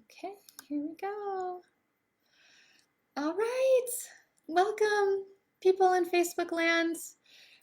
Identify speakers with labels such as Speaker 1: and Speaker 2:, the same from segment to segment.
Speaker 1: Okay, here we go. All right, welcome people in Facebook land.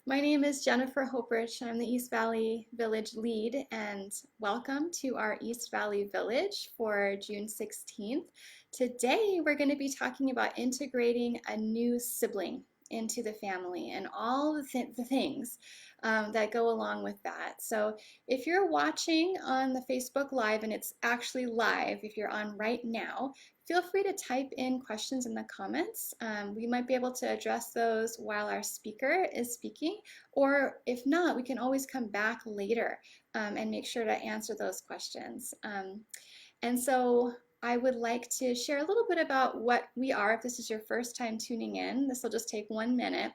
Speaker 1: My name is Jennifer Hoprich. I'm the East Valley Village lead, and welcome to our East Valley Village for June 16th. Today, we're going to be talking about integrating a new sibling into the family and all the things that go along with that. So if you're watching on the Facebook Live, and it's actually live, if you're on right now, feel free to type in questions in the comments. We might be able to address those while our speaker is speaking, or if not, we can always come back later and make sure to answer those questions. And so I would like to share a little bit about what we are if this is your first time tuning in. This will just take 1 minute.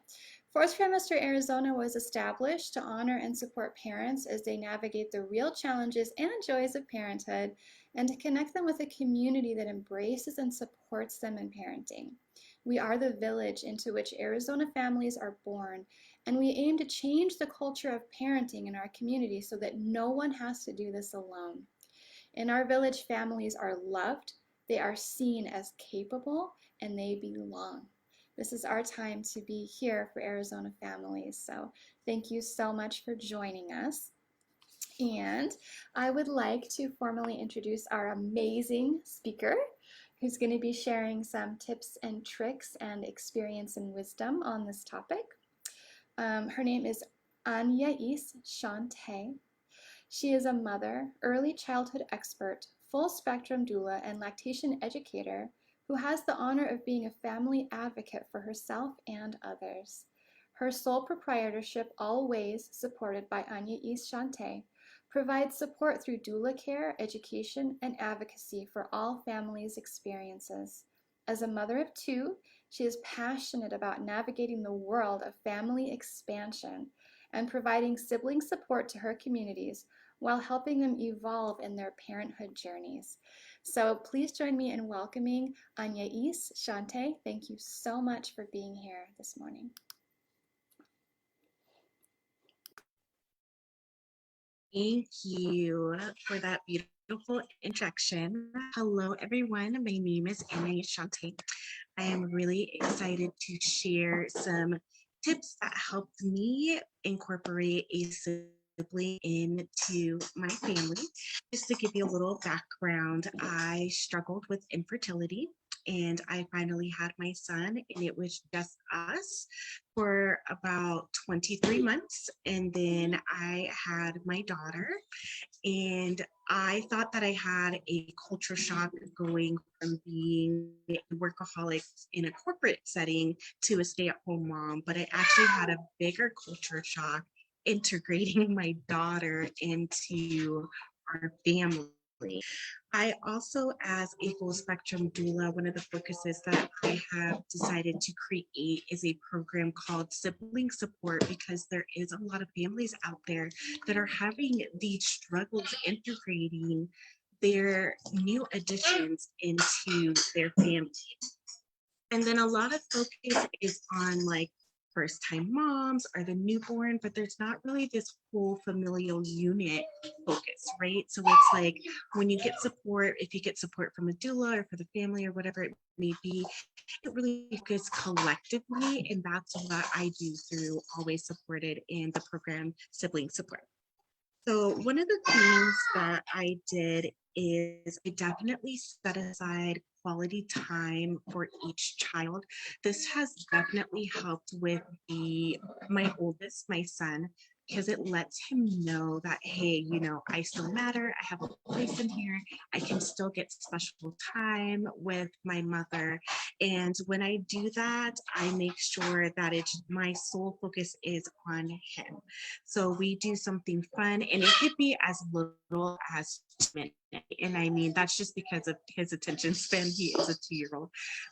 Speaker 1: Fourth Trimester Arizona was established to honor and support parents as they navigate the real challenges and joys of parenthood, and to connect them with a community that embraces and supports them in parenting. We are the village into which Arizona families are born, and we aim to change the culture of parenting in our community so that no one has to do this alone. In our village, families are loved, they are seen as capable, and they belong. This is our time to be here for Arizona families. So thank you so much for joining us. And I would like to formally introduce our amazing speaker who's going to be sharing some tips and tricks and experience and wisdom on this topic. Her name is Anya-Is Shante. She is a mother, early childhood expert, full spectrum doula, and lactation educator who has the honor of being a family advocate for herself and others. Her sole proprietorship, always supported by Anya-Is Shante, provides support through doula care, education, and advocacy for all families' experiences. As a mother of two, she is passionate about navigating the world of family expansion and providing sibling support to her communities while helping them evolve in their parenthood journeys. So please join me in welcoming Anya-Is Shante. Thank you so much for being here this morning.
Speaker 2: Thank you for that beautiful introduction. Hello, everyone. My name is Anna Shante. I am really excited to share some tips that helped me incorporate a sibling into my family. Just to give you a little background, I struggled with infertility and I finally had my son, and it was just us for about 23 months. And then I had my daughter, and I thought that I had a culture shock going from being a workaholic in a corporate setting to a stay-at-home mom, but I actually had a bigger culture shock integrating my daughter into our family. I also, as a full spectrum doula, one of the focuses that I have decided to create is a program called Sibling Support, because there is a lot of families out there that are having these struggles integrating their new additions into their family. And then a lot of focus is on like first time moms or the newborn, but there's not really this whole familial unit focus, right? So it's like when you get support, if you get support from a doula or for the family or whatever it may be, it really focuses collectively. And that's what I do through Always Supported in the program Sibling Support. So one of the things that I did is I definitely set aside quality time for each child. This has definitely helped with my oldest, my son, because it lets him know that, hey, I still matter. I have a place in here. I can still get special time with my mother. And when I do that, I make sure that my sole focus is on him. So we do something fun, and it could be as little as 2 minutes. And I mean, that's just because of his attention span. He is a 2-year-old.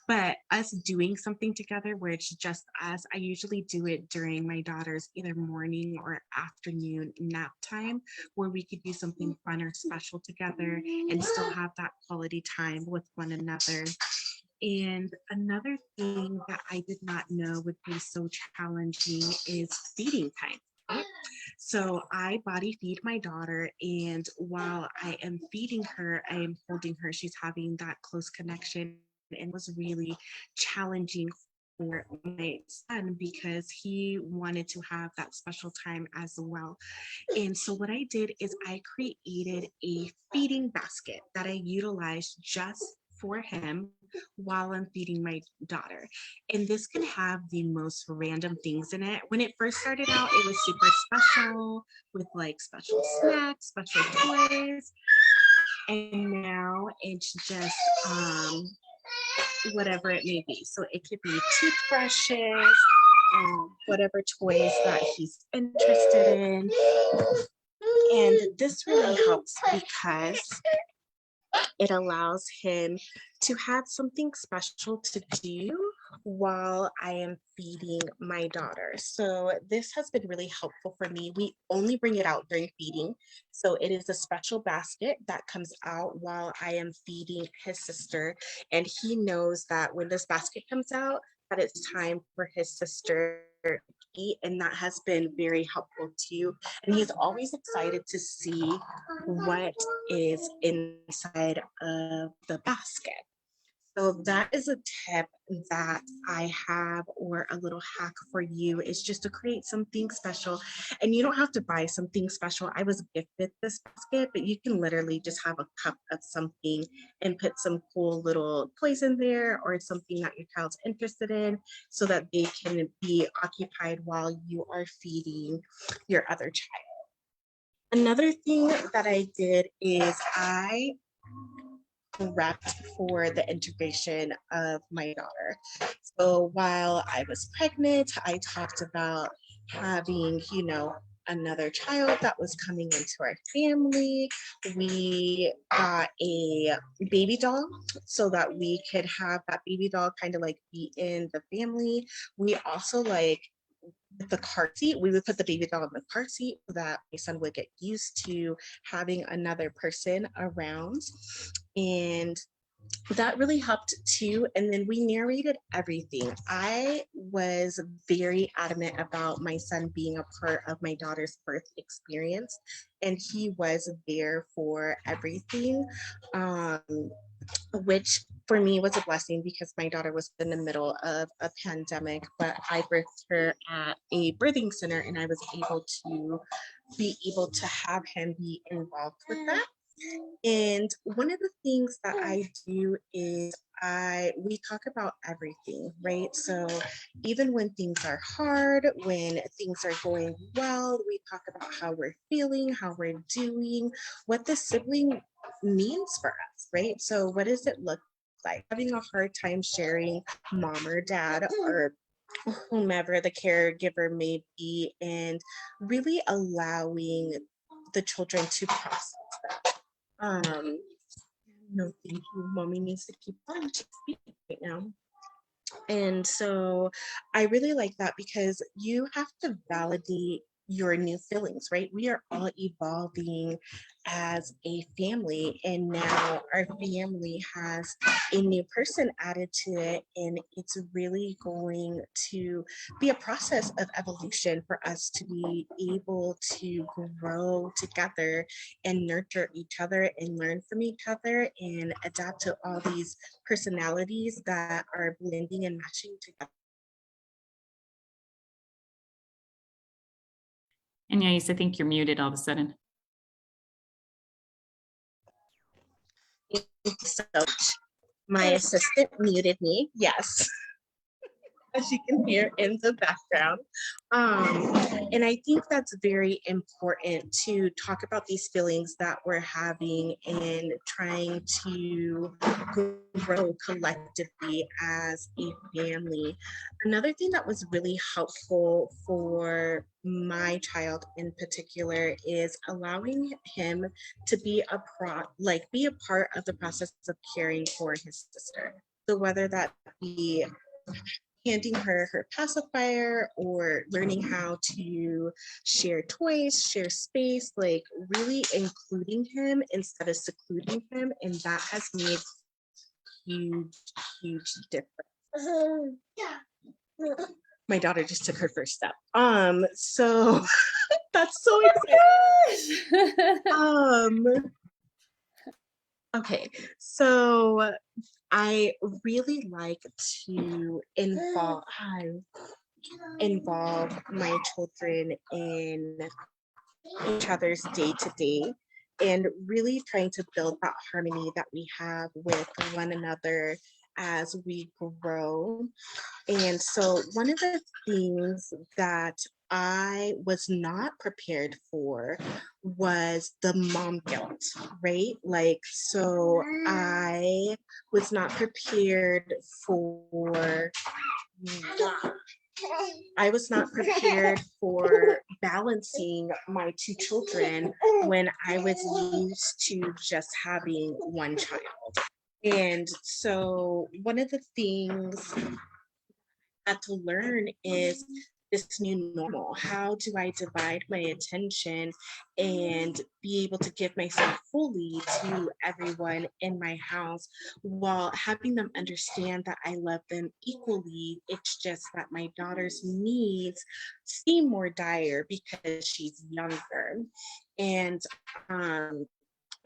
Speaker 2: But us doing something together where it's just us, I usually do it during my daughter's either morning or afternoon nap time, where we could do something fun or special together and still have that quality time with one another. And another thing that I did not know would be so challenging is feeding time. right? So I body feed my daughter, and while I am feeding her, I am holding her. She's having that close connection, and was really challenging for my son because he wanted to have that special time as well. And so what I did is I created a feeding basket that I utilized just for him while I'm feeding my daughter. And this can have the most random things in it. When it first started out, it was super special with like special snacks, special toys. And now it's just whatever it may be. So it could be toothbrushes, whatever toys that he's interested in. And this really helps because it allows him to have something special to do while I am feeding my daughter. So this has been really helpful for me. We only bring it out during feeding. So it is a special basket that comes out while I am feeding his sister. And he knows that when this basket comes out, that it's time for his sister to eat. And that has been very helpful too. And he's always excited to see what is inside of the basket. So that is a tip that I have, or a little hack for you, is just to create something special. And you don't have to buy something special. I was gifted this basket, but you can literally just have a cup of something and put some cool little toys in there, or something that your child's interested in, so that they can be occupied while you are feeding your other child. Another thing that I did is I prepped for the integration of my daughter. So while I was pregnant, I talked about having, another child that was coming into our family. We got a baby doll so that we could have that baby doll kind of like be in the family. We also like the car seat, we would put the baby doll in the car seat so that my son would get used to having another person around. And that really helped too. And then we narrated everything. I was very adamant about my son being a part of my daughter's birth experience, and he was there for everything. Um, which for me was a blessing because my daughter was in the middle of a pandemic, but I birthed her at a birthing center, and I was able to have him be involved with that. And one of the things that I do is we talk about everything, right? So even when things are hard, when things are going well, we talk about how we're feeling, how we're doing, what the sibling means for us, right? So what does it look like? Having a hard time sharing mom or dad or whomever the caregiver may be, and really allowing the children to process that. No, thank you. Mommy needs to keep on. She's speaking right now. And so I really like that because you have to validate your new feelings, right? We are all evolving as a family, and now our family has a new person added to it, and it's really going to be a process of evolution for us to be able to grow together and nurture each other and learn from each other and adapt to all these personalities that are blending and matching together.
Speaker 3: And yeah, I think you're muted all of a sudden.
Speaker 2: So my assistant muted me. Yes. As you can hear in the background. And I think that's very important to talk about these feelings that we're having and trying to grow collectively as a family. Another thing that was really helpful for my child in particular is allowing him to be be a part of the process of caring for his sister. So whether that be handing her her pacifier or learning how to share toys, share space, like really including him instead of secluding him. And that has made huge, huge difference. my daughter just took her first step. So that's so exciting. Okay, so I really like to involve my children in each other's day to day and really trying to build that harmony that we have with one another as we grow. And so, one of the things that I was not prepared for was the mom guilt, right? Like, so I was not prepared for I was not prepared for balancing my two children when I was used to just having one child. And so, one of the things I had to learn is this new normal. How do I divide my attention and be able to give myself fully to everyone in my house while having them understand that I love them equally? It's just that my daughter's needs seem more dire because she's younger. And um,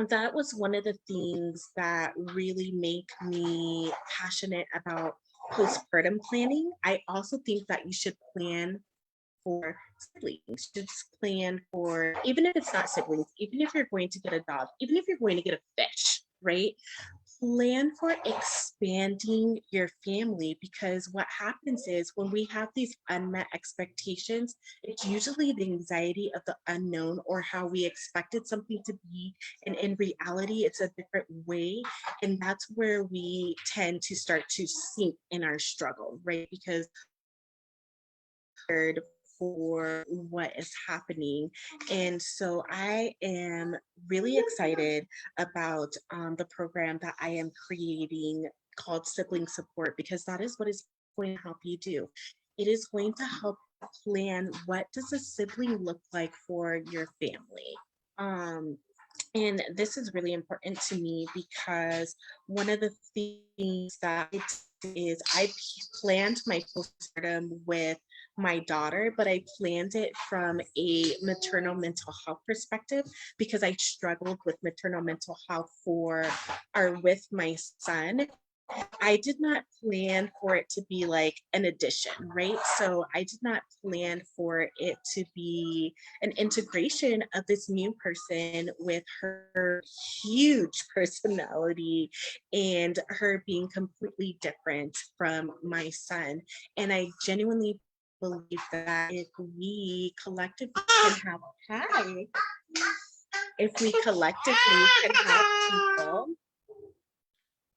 Speaker 2: that was one of the things that really make me passionate about postpartum planning. I also think that you should plan for siblings. You should plan for, even if it's not siblings, even if you're going to get a dog, even if you're going to get a fish, right? Plan for expanding your family, because what happens is when we have these unmet expectations, it's usually the anxiety of the unknown or how we expected something to be. And in reality, it's a different way. And that's where we tend to start to sink in our struggle, right? Because for what is happening. And so I am really excited about the program that I am creating called Sibling Support, because that is what is going to help you do. It is going to help plan what does a sibling look like for your family. Um, and this is really important to me because one of the things that I did is I planned my postpartum with my daughter, but I planned it from a maternal mental health perspective because I struggled with maternal mental health with my son. I did not plan for it to be like an addition, right? So I did not plan for it to be an integration of this new person with her huge personality and her being completely different from my son. And I genuinely believe that hi, if we collectively can help people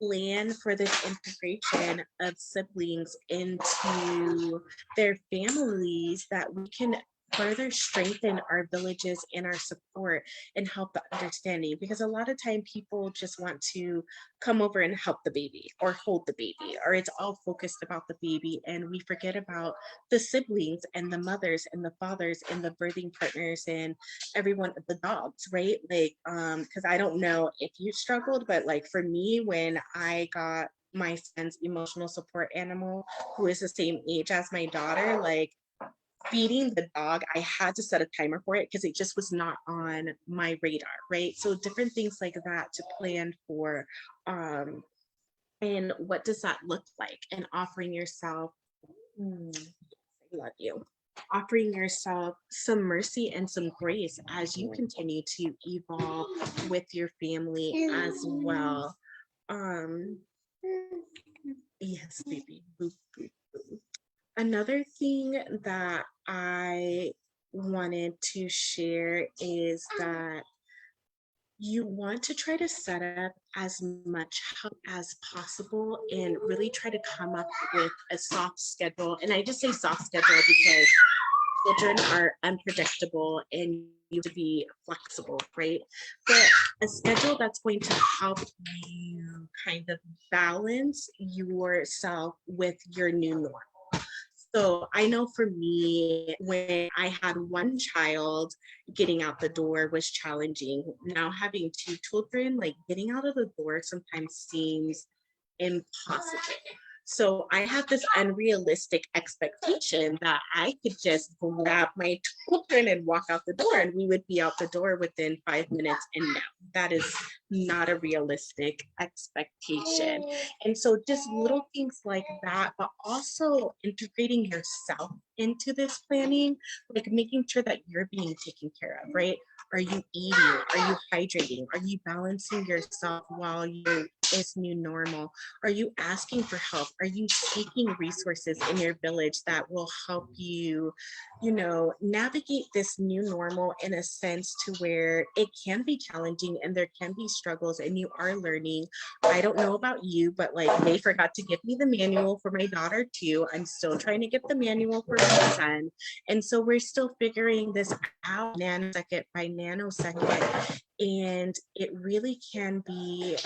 Speaker 2: plan for this integration of siblings into their families, that we can further strengthen our villages and our support and help the understanding, because a lot of time people just want to come over and help the baby or hold the baby, or it's all focused about the baby and we forget about the siblings and the mothers and the fathers and the birthing partners and everyone, the dogs, right? Like because I don't know if you struggled, but like for me, when I got my son's emotional support animal, who is the same age as my daughter, like feeding the dog, I had to set a timer for it because it just was not on my radar, right? So different things like that to plan for. And what does that look like? And offering yourself, I love you, offering yourself some mercy and some grace as you continue to evolve with your family as well. Um, yes, baby. Boop, boop, boop. Another thing that I wanted to share is that you want to try to set up as much help as possible and really try to come up with a soft schedule. And I just say soft schedule because children are unpredictable and you have to be flexible, right? But a schedule that's going to help you kind of balance yourself with your new norm. So I know for me, when I had one child, getting out the door was challenging. Now having two children, like getting out of the door sometimes seems impossible. So I have this unrealistic expectation that I could just grab my children and walk out the door and we would be out the door within 5 minutes. And no, that is not a realistic expectation. And so just little things like that, but also integrating yourself into this planning, like making sure that you're being taken care of, right? Are you eating? Are you hydrating? Are you balancing yourself while you're this new normal? Are you asking for help? Are you seeking resources in your village that will help you, navigate this new normal in a sense to where it can be challenging and there can be struggles and you are learning. I don't know about you, but like they forgot to give me the manual for my daughter too. I'm still trying to get the manual for my son. And so we're still figuring this out nanosecond by nanosecond. And it really can be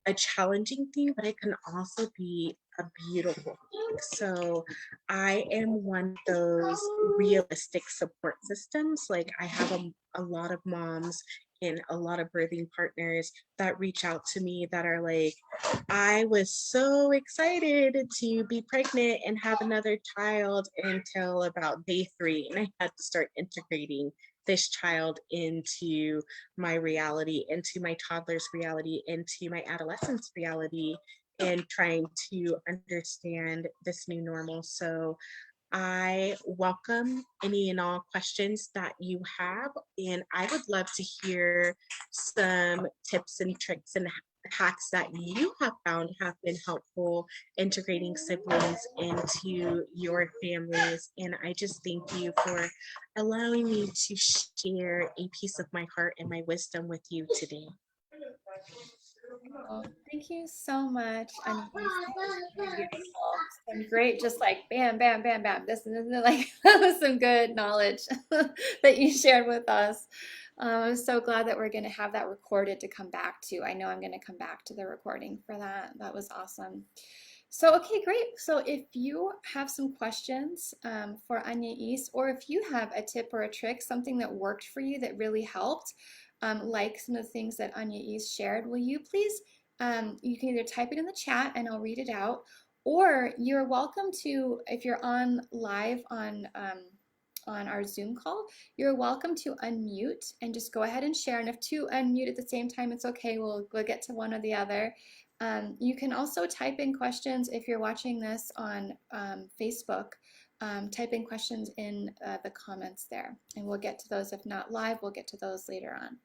Speaker 2: a challenging thing, but it can also be a beautiful thing. So I am one of those realistic support systems. Like I have a lot of moms and a lot of birthing partners that reach out to me that are like, I was so excited to be pregnant and have another child until about day 3. And I had to start integrating this child into my reality, into my toddler's reality, into my adolescent's reality, and trying to understand this new normal. So I welcome any and all questions that you have, and I would love to hear some tips and tricks and hacks that you have found have been helpful integrating siblings into your families. And I just thank you for allowing me to share a piece of my heart and my wisdom with you today.
Speaker 1: Oh, thank you so much, Anais. That was really beautiful. Some great, just like bam, bam, bam, bam. This like that was some good knowledge that you shared with us. I'm so glad that we're going to have that recorded to come back to. I know I'm going to come back to the recording for that. That was awesome. So, okay, great. So if you have some questions for Anais, or if you have a tip or a trick, something that worked for you that really helped, like some of the things that Anais shared, will you please, you can either type it in the chat and I'll read it out, or you're welcome to, if you're on live on our Zoom call, you're welcome to unmute and just go ahead and share. And if two unmute at the same time, it's okay. We'll get to one or the other. You can also type in questions if you're watching this on Facebook. Type in questions in the comments there, and we'll get to those. If not live, we'll get to those later on.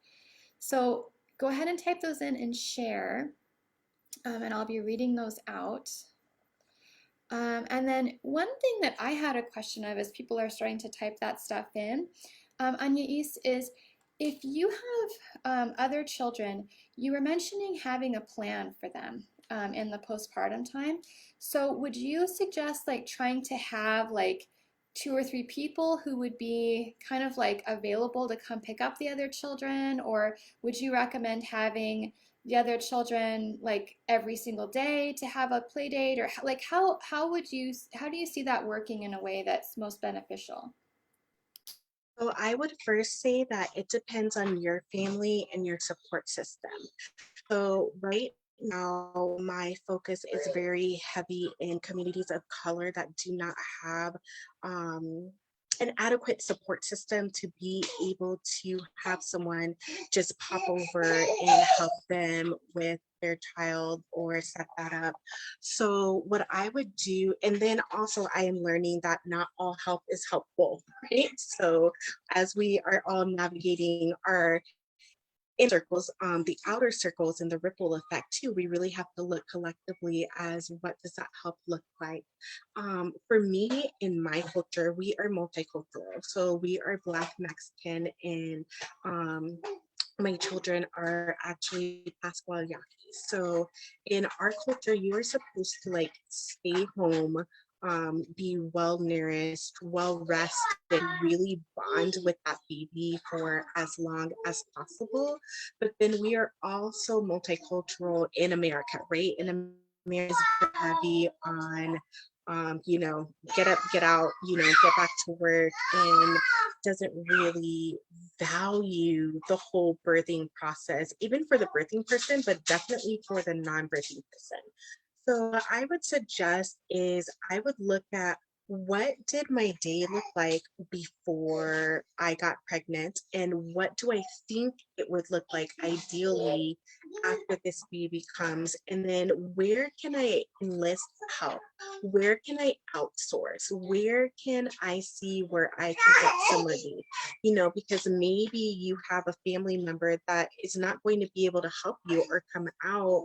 Speaker 1: So go ahead and type those in and share, and I'll be reading those out. And then one thing that I had a question of as people are starting to type that stuff in, Anais, is if you have other children, you were mentioning having a plan for them in the postpartum time. So would you suggest like trying to have like 2 or 3 people who would be kind of like available to come pick up the other children? Or would you recommend having the other children like every single day to have a play date? Or like how do you see that working in a way that's most beneficial?
Speaker 2: So I would first say that it depends on your family and your support system. So right now, my focus is very heavy in communities of color that do not have um, an adequate support system to be able to have someone just pop over and help them with their child or set that up. So what I would do, and then also I am learning that not all help is helpful, right? So as we are all navigating our inner circles, the outer circles, and the ripple effect too, we really have to look collectively as what does that help look like. For me, in my culture, we are multicultural. So we are Black, Mexican, and my children are actually Pascual Yaquis. So in our culture, you are supposed to like stay home, be well nourished, well rested, really bond with that baby for as long as possible. But then we are also multicultural in America, right? In America is heavy on get up, get out, get back to work, and doesn't really value the whole birthing process, even for the birthing person, but definitely for the non-birthing person. So what I would suggest is I would look at what did my day look like before I got pregnant, and what do I think it would look like ideally after this baby comes, and then where can I enlist help? Where can I outsource? Where can I see where I can get some relief? Because maybe you have a family member that is not going to be able to help you or come out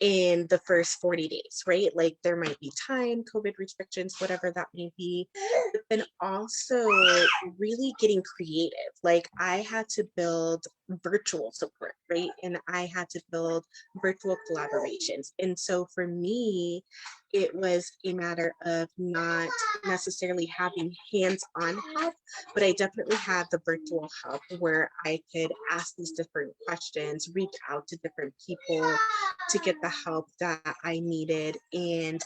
Speaker 2: in the first 40 days, right? Like there might be time, COVID restrictions, whatever that may be. But then also really getting creative. Like I had to build virtual support, right? And I had to build virtual collaborations. And so for me, it was a matter of not necessarily having hands-on help, but I definitely had the virtual help where I could ask these different questions, reach out to different people to get the help that I needed. And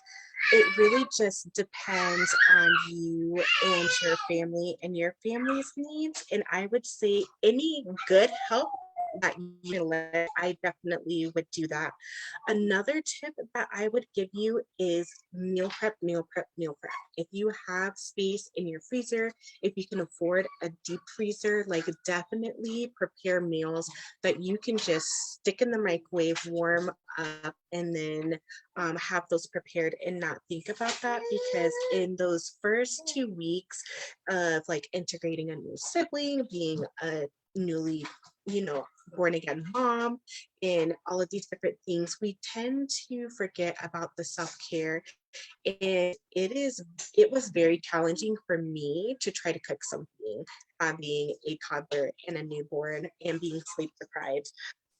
Speaker 2: it really just depends on you and your family and your family's needs. And I would say any good help that you can let, I definitely would do that. Another tip that I would give you is meal prep, meal prep, meal prep. If you have space in your freezer, if you can afford a deep freezer, like definitely prepare meals that you can just stick in the microwave, warm up, and then have those prepared and not think about that. Because in those first 2 weeks of like integrating a new sibling, being a newly, born again mom, and all of these different things, we tend to forget about the self-care. And it was very challenging for me to try to cook something, having a toddler and a newborn and being sleep deprived.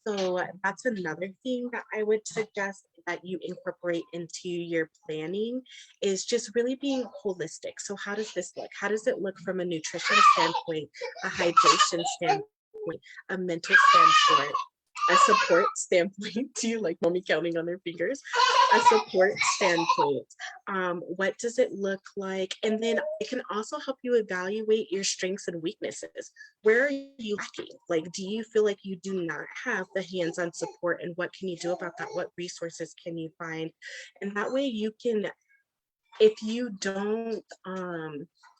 Speaker 2: So that's another thing that I would suggest that you incorporate into your planning, is just really being holistic. So how does this look? How does it look from a nutrition standpoint, a hydration standpoint, a mental standpoint, a support standpoint? Do you like mommy counting on their fingers? A support standpoint. What does it look like? And then it can also help you evaluate your strengths and weaknesses. Where are you lacking? Like, do you feel like you do not have the hands-on support, and what can you do about that? What resources can you find? And that way you can, if you don't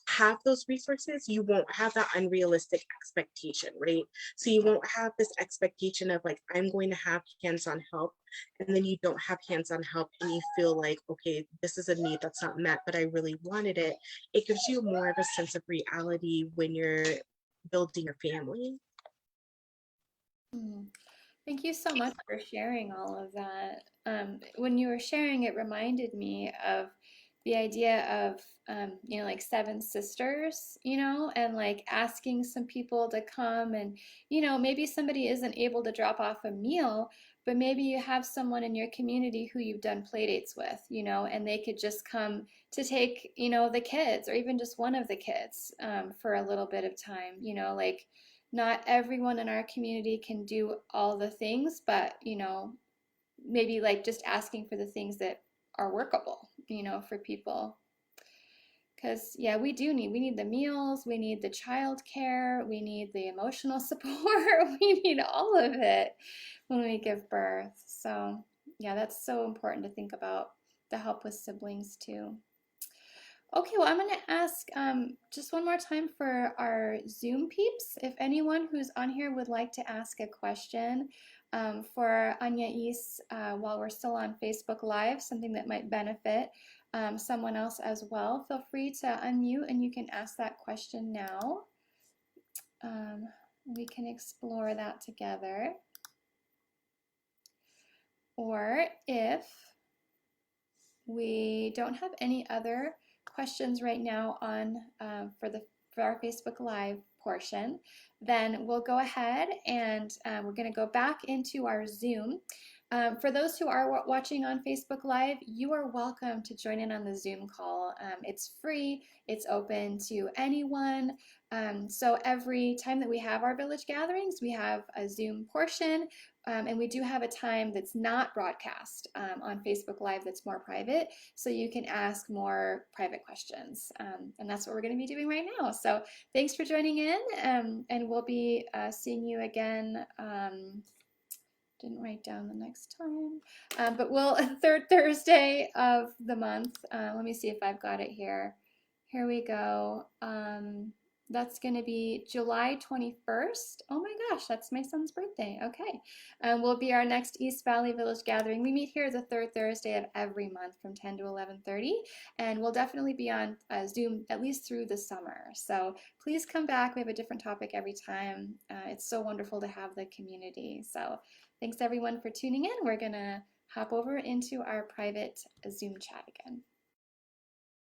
Speaker 2: have those resources, you won't have that unrealistic expectation, right? So you won't have this expectation of like, I'm going to have hands-on help, and then you don't have hands-on help and you feel like, okay, this is a need that's not met, but I really wanted it. It gives you more of a sense of reality when you're building your family.
Speaker 1: Mm. Thank you so much for sharing all of that. When you were sharing, it reminded me of the idea of, like seven sisters, and like asking some people to come and, maybe somebody isn't able to drop off a meal, but maybe you have someone in your community who you've done play dates with, and they could just come to take, the kids or even just one of the kids for a little bit of time, like not everyone in our community can do all the things, but maybe like just asking for the things that are workable, for people. Because yeah, we need the meals, we need the child care, we need the emotional support, we need all of it when we give birth. So yeah, that's so important to think about the help with siblings too. Okay, well, I'm going to ask just one more time for our Zoom peeps. If anyone who's on here would like to ask a question for Anya East while we're still on Facebook Live, something that might benefit someone else as well, feel free to unmute and you can ask that question now. We can explore that together. Or if we don't have any other questions right now on for our Facebook Live portion, then we'll go ahead and we're going to go back into our Zoom. For those who are watching on Facebook Live, you are welcome to join in on the Zoom call. It's free, it's open to anyone. So every time that we have our village gatherings, we have a Zoom portion. And we do have a time that's not broadcast on Facebook Live that's more private, so you can ask more private questions. And that's what we're going to be doing right now. So thanks for joining in, and we'll be seeing you again Didn't write down the next time. But we'll, third Thursday of the month. Let me see if I've got it here. Here we go. That's going to be July 21st. Oh my gosh, that's my son's birthday. Okay. Will be our next East Valley Village gathering. We meet here the third Thursday of every month from 10 to 11:30, and we'll definitely be on Zoom at least through the summer. So please come back. We have a different topic every time. It's so wonderful to have the community. So thanks everyone for tuning in. We're going to hop over into our private Zoom chat again.